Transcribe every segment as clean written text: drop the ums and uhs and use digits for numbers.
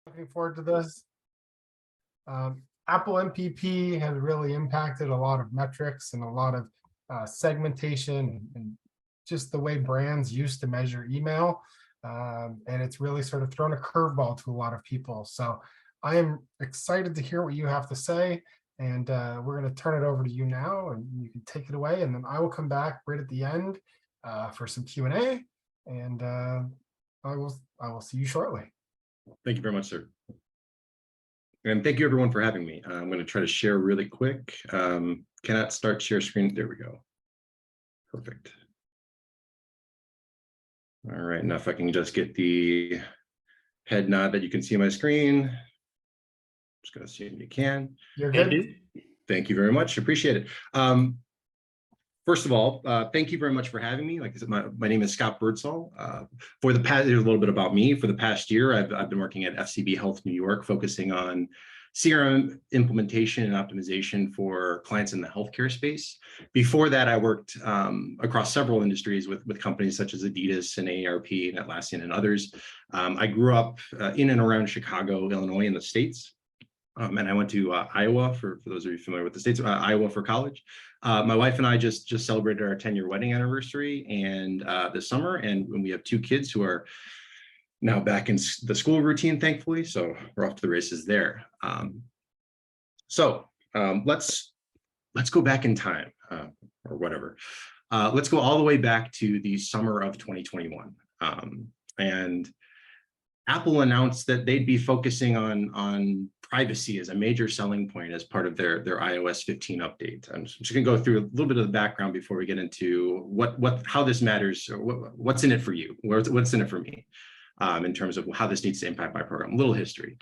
Looking forward to this. Apple MPP has really impacted a lot of metrics and a lot of segmentation and just the way brands used to measure email. And it's really sort of thrown a curveball to a lot of people. So I am excited to hear what you have to say. And we're going to turn it over to you now, and you can take it away. And then I will come back right at the end for some Q&A. And I will see you shortly. Thank you very much, sir. And thank you everyone for having me. I'm going to try to share really quick. Cannot start share screen. There we go. Perfect. All right, now if I can just get the head nod that you can see my screen. Just going to see if you can. You're good. Thank you very much. Appreciate it. First of all, thank you very much for having me. Like I said, my name is Scott Burdsall. For the past, there's a little bit about me. For the past year, I've been working at FCB Health New York, focusing on CRM implementation and optimization for clients in the healthcare space. Before that, I worked across several industries with companies such as Adidas and AARP and Atlassian and others. I grew up in and around Chicago, Illinois, in the States. And I went to Iowa, for those of you familiar with the States, Iowa for college. My wife and I just celebrated our 10-year wedding anniversary and this summer, and we have 2 kids who are now back in the school routine, thankfully. So we're off to the races there. Let's go back in time, or whatever. Let's go all the way back to the summer of 2021, and Apple announced that they'd be focusing on privacy as a major selling point as part of their iOS 15 update. I'm just going to go through a little bit of the background before we get into how this matters, or what's in it for you, what's in it for me, in terms of how this needs to impact my program. A little history.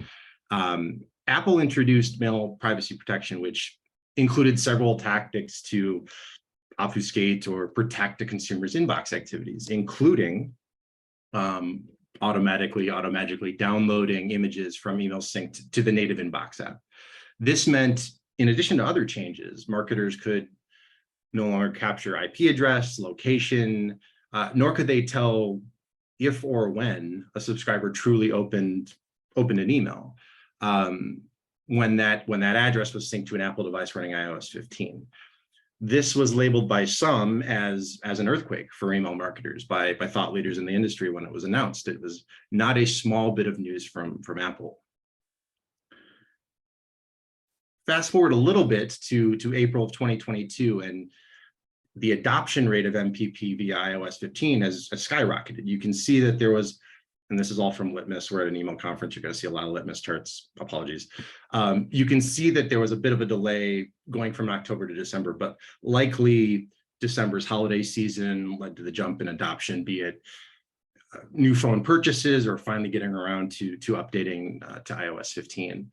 Apple introduced mail privacy protection, which included several tactics to obfuscate or protect the consumer's inbox activities, including automatically downloading images from email synced to the native inbox app. This meant, in addition to other changes, marketers could no longer capture IP address, location, nor could they tell if or when a subscriber truly opened an email when that address was synced to an Apple device running iOS 15. This was labeled by some as an earthquake for email marketers by thought leaders in the industry when it was announced. It was not a small bit of news from Apple. Fast forward a little bit to April of 2022, and the adoption rate of MPP via iOS 15 has skyrocketed. You can see that there was, and this is all from Litmus, we're at an email conference, you're going to see a lot of Litmus charts, apologies. You can see that there was a bit of a delay going from October to December, but likely December's holiday season led to the jump in adoption, be it new phone purchases or finally getting around to updating to iOS 15.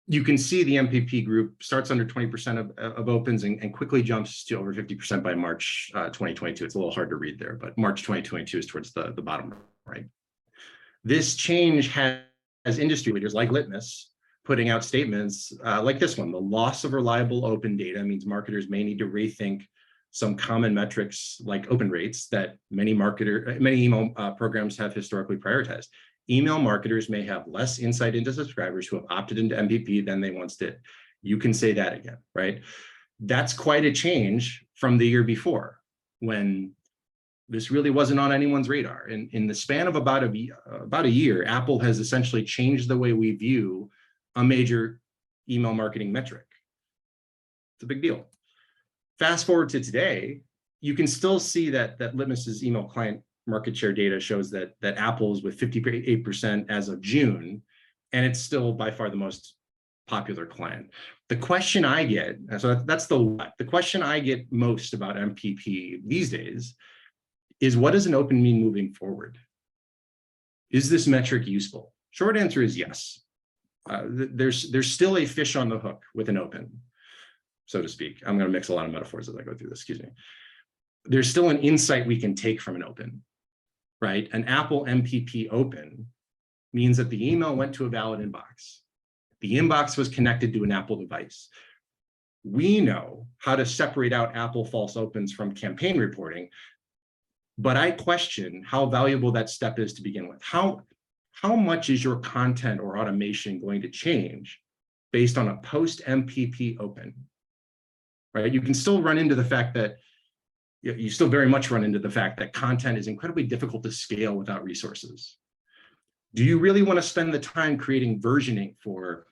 You can see the MPP group starts under 20% of opens and quickly jumps to over 50% by March 2022. It's a little hard to read there, but March 2022 is towards the bottom right. This change has industry leaders like Litmus putting out statements like this one. The loss of reliable open data means marketers may need to rethink some common metrics like open rates that many email programs have historically prioritized. Email marketers may have less insight into subscribers who have opted into MPP than they once did. You can say that again, right? That's quite a change from the year before, when this really wasn't on anyone's radar. In the span of about a year, Apple has essentially changed the way we view a major email marketing metric. It's a big deal. Fast forward to today, you can still see that Litmus's email client market share data shows that Apple's with 58% as of June, and it's still by far the most popular client. The question I get, so that's the question I get most about MPP these days is, what does an open mean moving forward? Is this metric useful? Short answer is yes. There's still a fish on the hook with an open, so to speak. I'm going to mix a lot of metaphors as I go through this, excuse me. There's still an insight we can take from an open. Right? An Apple MPP open means that the email went to a valid inbox. The inbox was connected to an Apple device. We know how to separate out Apple false opens from campaign reporting, but I question how valuable that step is to begin with. How how much is your content or automation going to change based on a post MPP open, right? You can still run into the fact that you still very much run into the fact that content is incredibly difficult to scale without resources. Do you really want to spend the time creating versioning for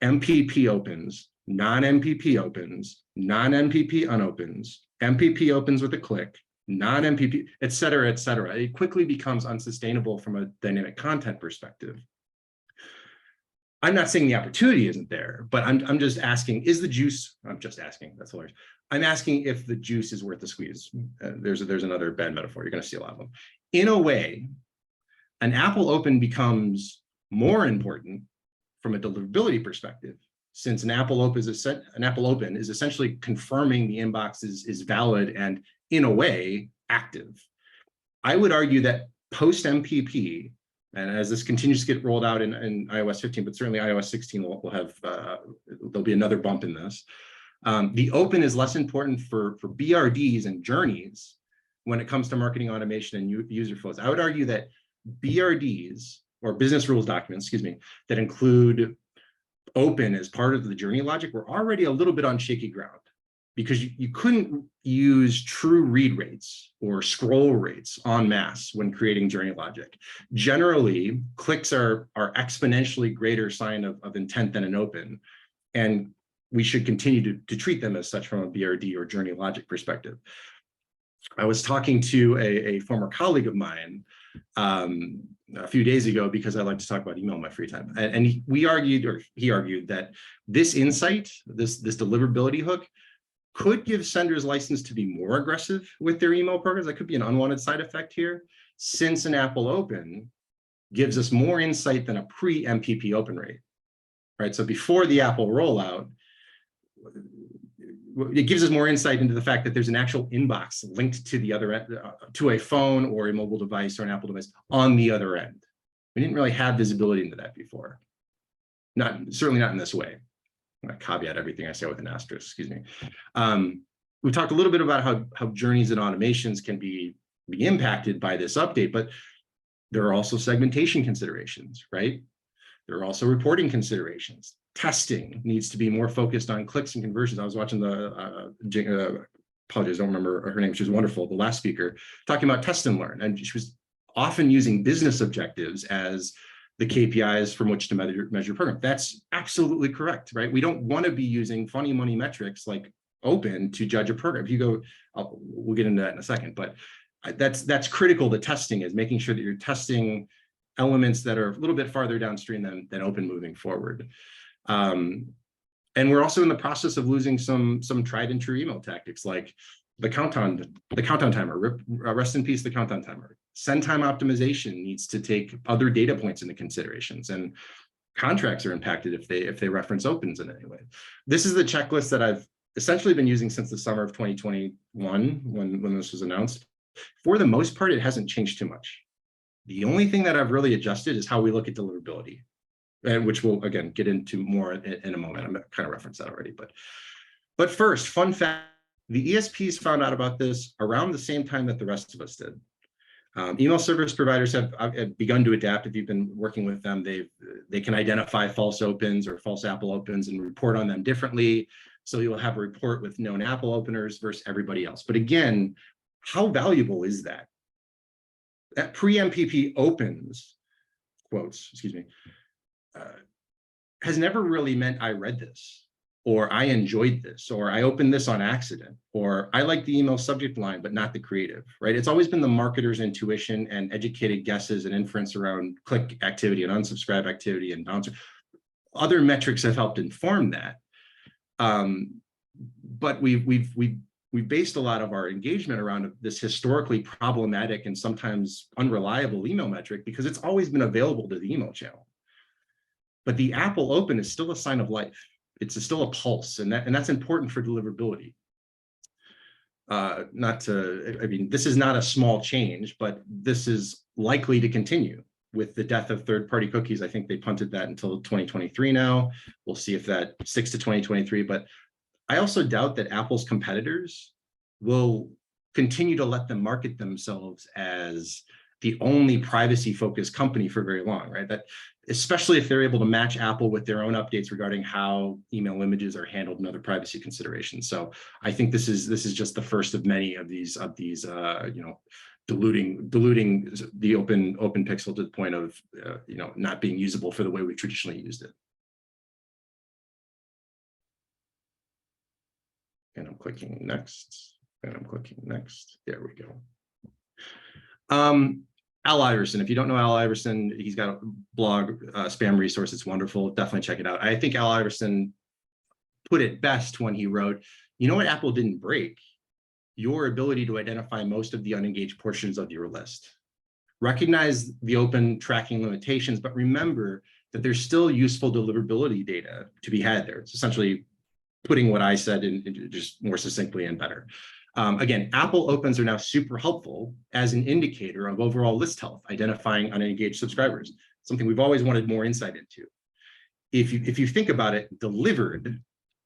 MPP opens, non-MPP opens, non-MPP unopens, MPP opens with a click, non-MPP, et cetera, et cetera? It quickly becomes unsustainable from a dynamic content perspective. I'm not saying the opportunity isn't there, but I'm just asking, is the juice, I'm just asking, that's hilarious. I'm asking if the juice is worth the squeeze. There's another bad metaphor, you're gonna see a lot of them. In a way, an Apple Open becomes more important from a deliverability perspective, since an Apple Open is essentially confirming the inbox is valid and, in a way, active. I would argue that post MPP, and as this continues to get rolled out in iOS 15, but certainly iOS 16 will have, there'll be another bump in this. The open is less important for BRDs and journeys when it comes to marketing automation and user flows. I would argue that BRDs, or business rules documents, excuse me, that include open as part of the journey logic, were already a little bit on shaky ground, because you couldn't use true read rates or scroll rates en masse when creating journey logic. Generally, clicks are exponentially greater sign of intent than an open, and we should continue to treat them as such from a BRD or journey logic perspective. I was talking to a former colleague of mine a few days ago, because I like to talk about email in my free time. And he argued that this insight, this deliverability hook, could give senders license to be more aggressive with their email programs. That could be an unwanted side effect here, since an Apple Open gives us more insight than a pre-MPP open rate, right? So before the Apple rollout, it gives us more insight into the fact that there's an actual inbox linked to the other end, to a phone or a mobile device or an Apple device on the other end. We didn't really have visibility into that before. Certainly not in this way. I'm going to caveat everything I say with an asterisk, excuse me. We talked a little bit about how journeys and automations can be impacted by this update, but there are also segmentation considerations, right? There are also reporting considerations. Testing needs to be more focused on clicks and conversions. I was watching apologies, I don't remember her name. She was wonderful, the last speaker, talking about test and learn. And she was often using business objectives as the KPIs from which to measure program. That's absolutely correct, right? We don't want to be using funny money metrics like open to judge a program. If you go, we'll get into that in a second, but that's critical to testing, is making sure that you're testing elements that are a little bit farther downstream than open moving forward. And we're also in the process of losing some tried and true email tactics, like the countdown timer. Rest in peace, the countdown timer. Send time optimization needs to take other data points into considerations, and contracts are impacted if they reference opens in any way. This is the checklist that I've essentially been using since the summer of 2021 when this was announced. For the most part, it hasn't changed too much. The only thing that I've really adjusted is how we look at deliverability, and which we'll again get into more in a moment. I'm kind of referenced that already, but first, fun fact: the ESPs found out about this around the same time that the rest of us did. Email service providers have begun to adapt. If you've been working with them, they can identify false opens or false Apple opens and report on them differently. So you'll have a report with known Apple openers versus everybody else. But again, how valuable is that? That pre-MPP opens, quotes, excuse me, has never really meant I read this, or I enjoyed this, or I opened this on accident, or I like the email subject line, but not the creative, right? It's always been the marketer's intuition and educated guesses and inference around click activity and unsubscribe activity and bounce. Other metrics have helped inform that. But we've based a lot of our engagement around this historically problematic and sometimes unreliable email metric because it's always been available to the email channel. But the Apple Open is still a sign of life. It's still a pulse, and that's important for deliverability. I mean, this is not a small change, but this is likely to continue with the death of third-party cookies. I think they punted that until 2023 now. We'll see if that sticks to 2023, but I also doubt that Apple's competitors will continue to let them market themselves as the only privacy-focused company for very long, right? That, especially if they're able to match Apple with their own updates regarding how email images are handled and other privacy considerations. So I think this is just the first of many of these diluting the open pixel to the point of not being usable for the way we traditionally used it. And I'm clicking next, and I'm clicking next. There we go. Al Iverson, if you don't know Al Iverson, he's got a blog, spam resource. It's wonderful. Definitely check it out. I think Al Iverson put it best when he wrote, you know what Apple didn't break? Your ability to identify most of the unengaged portions of your list. Recognize the open tracking limitations, but remember that there's still useful deliverability data to be had there. It's essentially putting what I said in just more succinctly and better. Again, Apple opens are now super helpful as an indicator of overall list health, identifying unengaged subscribers, something we've always wanted more insight into. If you think about it, delivered,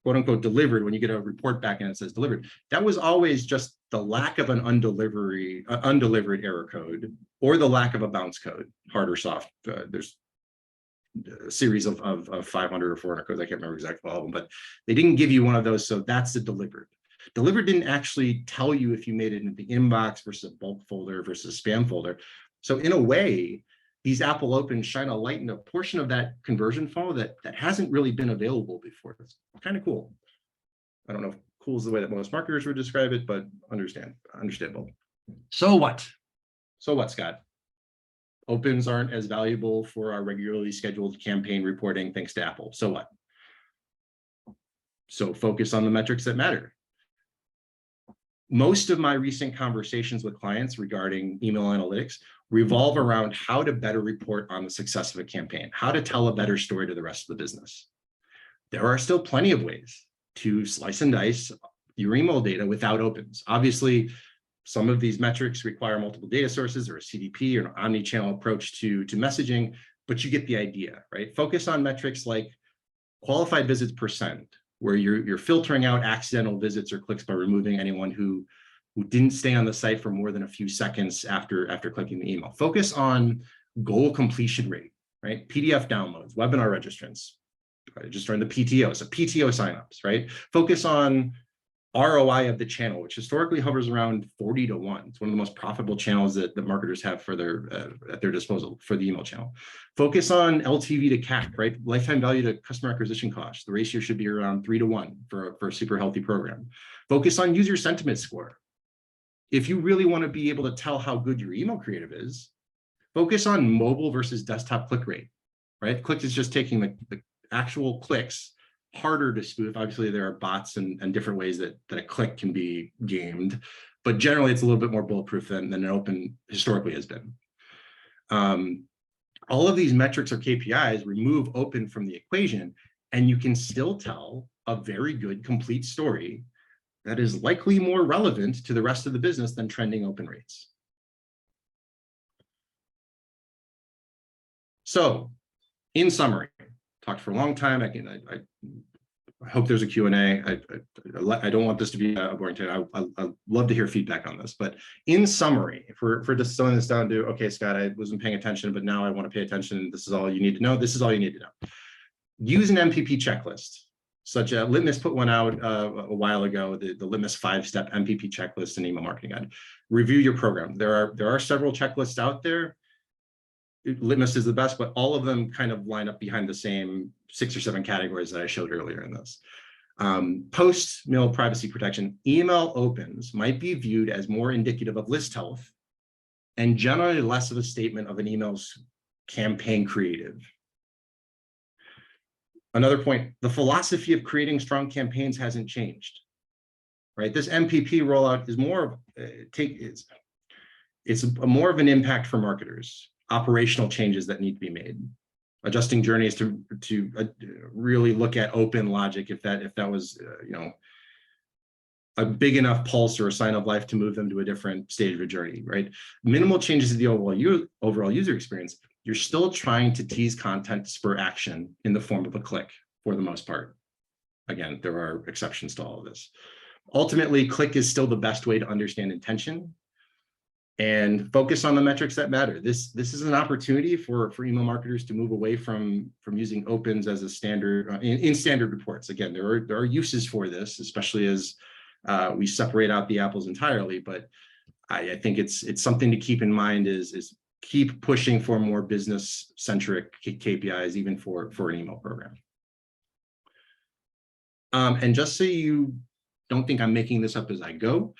quote unquote delivered, when you get a report back and it says delivered, that was always just the lack of an undelivered error code or the lack of a bounce code, hard or soft. There's a series of 500 or 400 codes. I can't remember exactly all of them, but they didn't give you one of those. So that's the delivered. Delivered didn't actually tell you if you made it into the inbox versus a bulk folder versus a spam folder. So in a way, these Apple Opens shine a light in a portion of that conversion funnel that hasn't really been available before. It's kind of cool. I don't know if cool is the way that most marketers would describe it, but understandable. So what? So what, Scott? Opens aren't as valuable for our regularly scheduled campaign reporting thanks to Apple. So what? So focus on the metrics that matter. Most of my recent conversations with clients regarding email analytics revolve around how to better report on the success of a campaign, how to tell a better story to the rest of the business. There are still plenty of ways to slice and dice your email data without opens. Obviously, some of these metrics require multiple data sources or a CDP or an omni-channel approach to messaging, but you get the idea, right? Focus on metrics like qualified visits %, where you're filtering out accidental visits or clicks by removing anyone who didn't stay on the site for more than a few seconds after clicking the email. Focus on goal completion rate, right? PDF downloads, webinar registrants, registering the PTO, so PTO signups, right? Focus on ROI of the channel, which historically hovers around 40 to 1. It's one of the most profitable channels that marketers have for at their disposal for the email channel. Focus on LTV to CAC, right? Lifetime value to customer acquisition cost. The ratio should be around 3 to 1 for a super healthy program. Focus on user sentiment score. If you really want to be able to tell how good your email creative is, focus on mobile versus desktop click rate, right? Click is just taking the actual clicks, harder to spoof. Obviously, there are bots and different ways that a click can be gamed, but generally it's a little bit more bulletproof than an open historically has been. All of these metrics or KPIs remove open from the equation, and you can still tell a very good complete story that is likely more relevant to the rest of the business than trending open rates. So in summary, talked for a long time. I hope there's a Q&A. I don't want this to be a boring time. I'd love to hear feedback on this. But in summary, if we're distilling this down to, okay, Scott, I wasn't paying attention, but now I want to pay attention. This is all you need to know. This is all you need to know. Use an MPP checklist. Such a Litmus put one out a while ago, the Litmus 5-step MPP checklist and email marketing guide. Review your program. There are several checklists out there. Litmus is the best, but all of them kind of line up behind the same 6 or 7 categories that I showed earlier in this. Post-mail privacy protection, email opens might be viewed as more indicative of list health and generally less of a statement of an email's campaign creative. Another point, the philosophy of creating strong campaigns hasn't changed, right? This MPP rollout is more of more of an impact for marketers. Operational changes that need to be made, adjusting journeys to really look at open logic if that was a big enough pulse or a sign of life to move them to a different stage of a journey, right? Minimal changes to the overall user experience. You're still trying to tease content to spur action in the form of a click for the most part. Again, there are exceptions to all of this. Ultimately, click is still the best way to understand intention. and focus on the metrics that matter. This is an opportunity for email marketers to move away from using opens as a standard in standard reports. Again, there are uses for this, especially as we separate out the apples entirely. But I think it's something to keep in mind is keep pushing for more business centric KPIs, even for an email program. And just so you don't think I'm making this up as I go,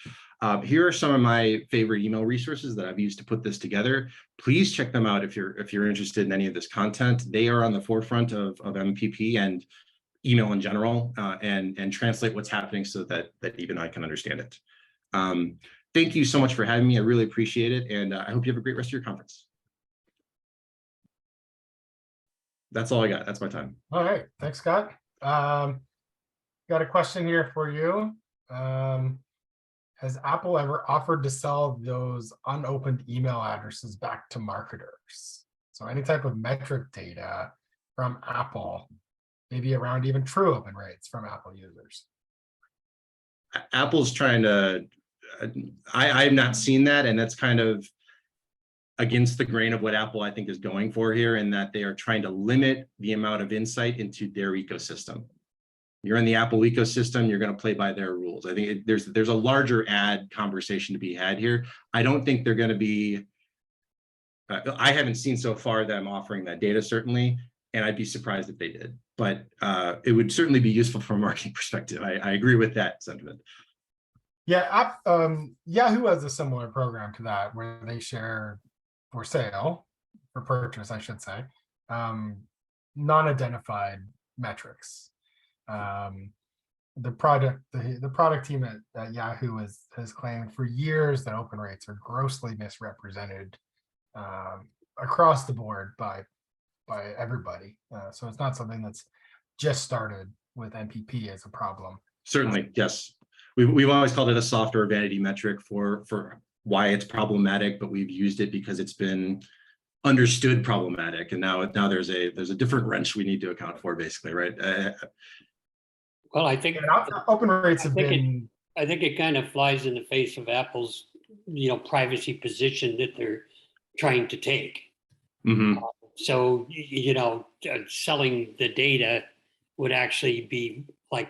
here are some of my favorite email resources that I've used to put this together. Please check them out if you're interested in any of this content. They are on the forefront of MPP and email in general, and translate what's happening so that even I can understand it. Thank you so much for having me. I really appreciate it, and I hope you have a great rest of your conference. That's all I got. That's my time. All right, thanks, Scott. Got a question here for you. Has Apple ever offered to sell those unopened email addresses back to marketers? So any type of metric data from Apple, maybe around even true open rates from Apple users. Apple's trying to, I've not seen that, and that's kind of against the grain of what Apple, I think, is going for here, in that they are trying to limit the amount of insight into their ecosystem. You're in the Apple ecosystem, you're going to play by their rules. I think there's a larger ad conversation to be had here. I don't think they're going to be, I haven't seen so far them offering that data, certainly, and I'd be surprised if they did. But it would certainly be useful from a marketing perspective. I agree with that sentiment. Yeah, Yahoo has a similar program to that, where they share for sale, for purchase, I should say, non-identified metrics. The product team at Yahoo has claimed for years that open rates are grossly misrepresented across the board by everybody. So it's not something that's just started with MPP as a problem. Certainly, yes. We've always called it a software vanity metric for why it's problematic, but we've used it because it's been understood problematic, and now there's a different wrench we need to account for, basically, right? Well, I think open rates have been. I think it kind of flies in the face of Apple's, privacy position that they're trying to take. Mm-hmm. So, selling the data would actually be like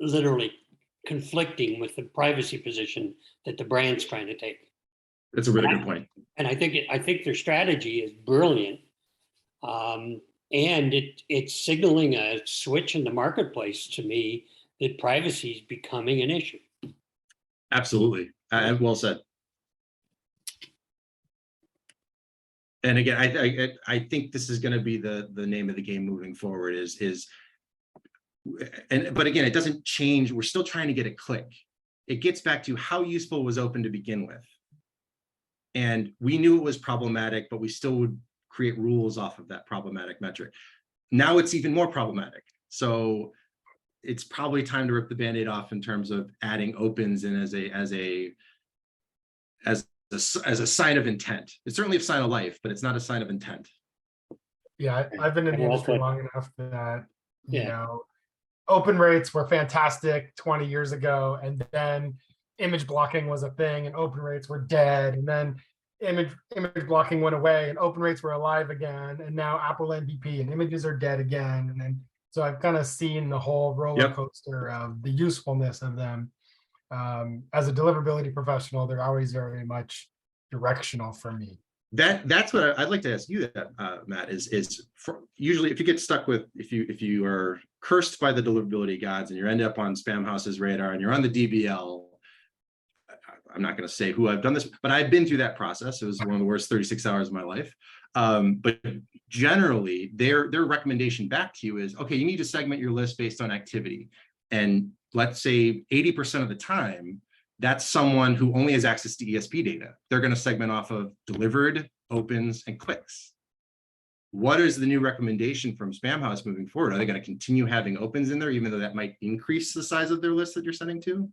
literally conflicting with the privacy position that the brand's trying to take. That's a really good point. And I think their strategy is brilliant. And it's signaling a switch in the marketplace to me that privacy is becoming an issue. Absolutely. Well said. And again, I think this is going to be the name of the game moving forward but again, it doesn't change. We're still trying to get a click. It gets back to how useful was open to begin with. And we knew it was problematic, but we still would create rules off of that problematic metric. Now it's even more problematic. So it's probably time to rip the Band-Aid off in terms of adding opens in as a sign of intent. It's certainly a sign of life, but it's not a sign of intent. Yeah, I've been in the industry long enough that, open rates were fantastic 20 years ago, and then image blocking was a thing and open rates were dead, and then image blocking went away and open rates were alive again, and now Apple MPP and images are dead again. And then so I've kind of seen the whole roller coaster of the usefulness of them. As a deliverability professional, they're always very much directional for me. That's what I'd like to ask you, Matt, is usually if you get stuck with, if you are cursed by the deliverability gods and you end up on Spamhouse's radar and you're on the DBL, I'm not going to say who I've done this, but I've been through that process. It was one of the worst 36 hours of my life. But generally, their recommendation back to you is, okay, you need to segment your list based on activity. And let's say 80% of the time, that's someone who only has access to ESP data. They're going to segment off of delivered, opens, and clicks. What is the new recommendation from Spamhaus moving forward? Are they going to continue having opens in there, even though that might increase the size of their list that you're sending to?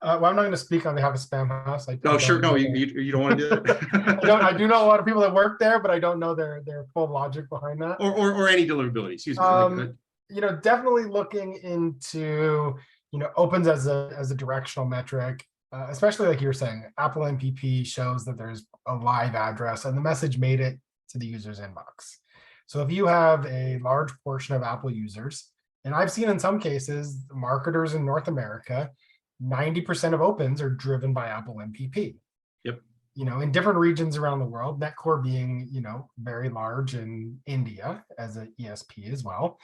Well, I'm not going to speak on behalf of Spamhaus. Oh, sure. No, you don't want to do that. I do know a lot of people that work there, but I don't know their full logic behind that. Or any deliverability. Excuse me. Definitely looking into opens as a directional metric. especially like you were saying, Apple MPP shows that there's a live address and the message made it to the user's inbox. So if you have a large portion of Apple users, and I've seen in some cases, marketers in North America, 90% of opens are driven by Apple MPP. Yep. In different regions around the world, Netcore being, very large in India as an ESP as well,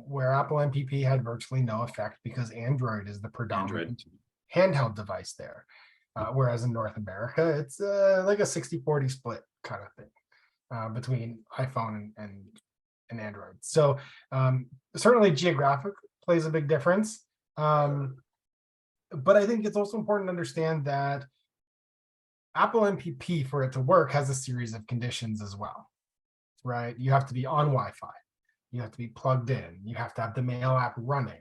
where Apple MPP had virtually no effect because Android is the predominant handheld device there. Whereas in North America, it's like a 60-40 split kind of thing between iPhone and Android. So certainly geographic plays a big difference. But I think it's also important to understand that Apple MPP, for it to work, has a series of conditions as well, right? You have to be on Wi-Fi. You have to be plugged in. You have to have the mail app running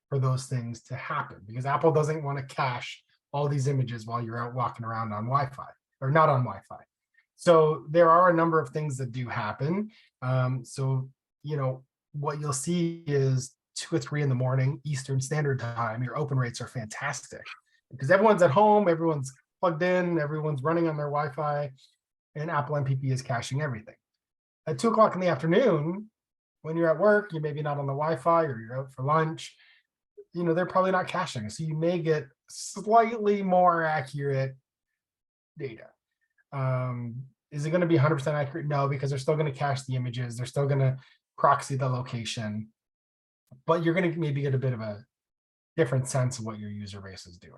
for those things to happen, because Apple doesn't want to cache all these images while you're out walking around on Wi-Fi or not on Wi-Fi. So there are a number of things that do happen. So, what you'll see is 2 or 3 in the morning, Eastern Standard Time, your open rates are fantastic because everyone's at home, everyone's plugged in, everyone's running on their Wi-Fi, and Apple MPP is caching everything. At 2 o'clock in the afternoon, when you're at work, you're maybe not on the Wi-Fi or you're out for lunch, they're probably not caching. So you may get slightly more accurate data. Is it going to be 100% accurate? No, because they're still going to cache the images. They're still going to proxy the location, but you're going to maybe get a bit of a different sense of what your user base is doing.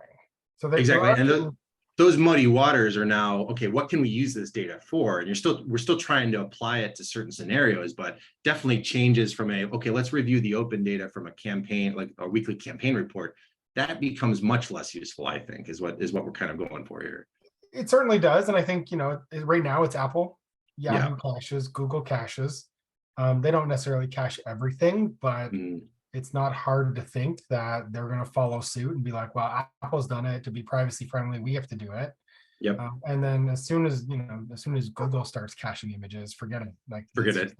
So exactly. And those muddy waters are now, okay, what can we use this data for? And we're still trying to apply it to certain scenarios, but definitely changes from okay, let's review the open data from a campaign, like a weekly campaign report. That becomes much less useful, I think, is what we're kind of going for here. It certainly does. And I think, right now it's Apple, Yahoo caches, Google caches. They don't necessarily cache everything, but it's not hard to think that they're going to follow suit and be like, well, Apple's done it to be privacy friendly, we have to do it. Yep. And then as soon as Google starts caching images, forget it. Forget it.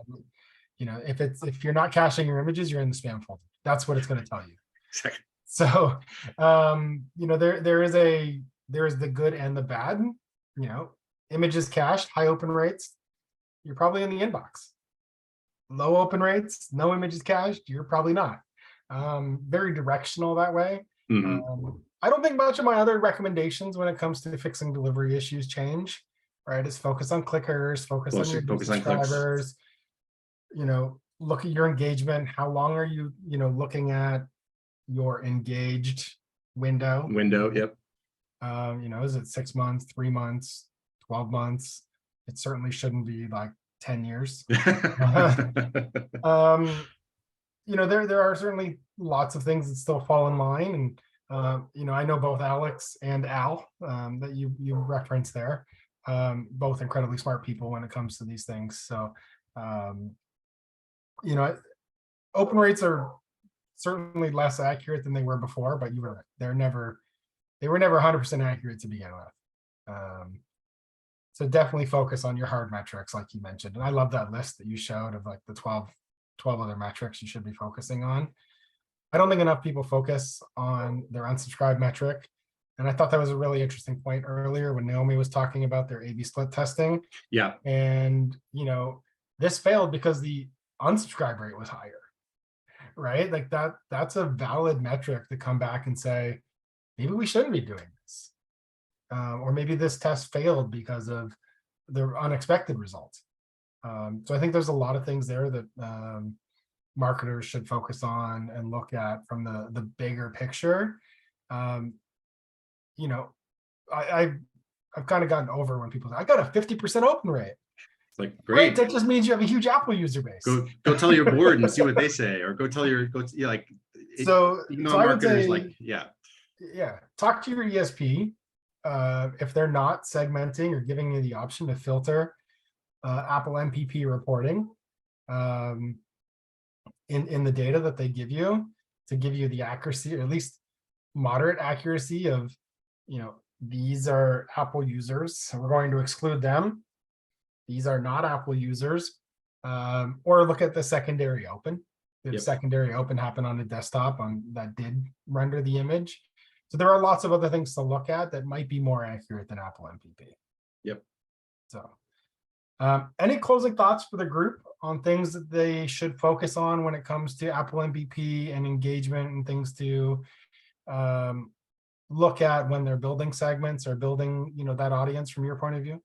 If you're not caching your images, you're in the spam folder. That's what it's going to tell you. Exactly. So, there is the good and the bad. Images cached, high open rates, you're probably in the inbox. Low open rates, no images cached, you're probably not. Very directional that way. I don't think much of my other recommendations when it comes to fixing delivery issues change, right? It's focus on clickers, focus on your subscribers, look at your engagement. How long are you, looking at your engaged window? Yep. Is it 6 months, 3 months, 12 months? It certainly shouldn't be like 10 years. There are certainly lots of things that still fall in line. And, I know both Alex and Al that you referenced there, both incredibly smart people when it comes to these things. So, open rates are certainly less accurate than they were before, but they were never 100% accurate to begin with. So definitely focus on your hard metrics, like you mentioned. And I love that list that you showed of like the 12 other metrics you should be focusing on. I don't think enough people focus on their unsubscribe metric. And I thought that was a really interesting point earlier when Naomi was talking about their A/B split testing. Yeah. And, this failed because the unsubscribe rate was higher, right? Like that's a valid metric to come back and say, maybe we shouldn't be doing this. Or maybe this test failed because of the unexpected results. So I think there's a lot of things there that marketers should focus on and look at from the bigger picture. I've kind of gotten over when people say, I got a 50% open rate. It's like, great. That just means you have a huge Apple user base. Go tell your board and see what they say, or go like. So I would say, talk to your ESP. If they're not segmenting or giving you the option to filter Apple MPP reporting in the data that they give you, to give you the accuracy, or at least moderate accuracy of, these are Apple users, so we're going to exclude them. These are not Apple users. Or look at the secondary open. Did secondary open happen on the desktop that did render the image? So there are lots of other things to look at that might be more accurate than Apple MPP. Yep. So any closing thoughts for the group on things that they should focus on when it comes to Apple MPP and engagement, and things to look at when they're building segments or building, that audience from your point of view?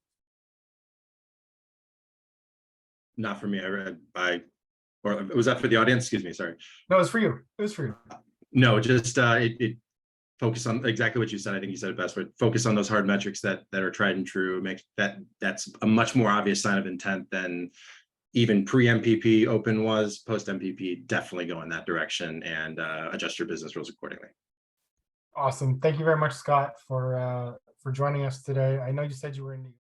Not for me. Or was that for the audience? Excuse me. Sorry. No, it was for you. It was for you. No, just it focus on exactly what you said. I think you said it best, but focus on those hard metrics that are tried and true. That's a much more obvious sign of intent than even pre-MPP open was. Post-MPP, definitely go in that direction and adjust your business rules accordingly. Awesome. Thank you very much, Scott, for joining us today. I know you said you were in New York.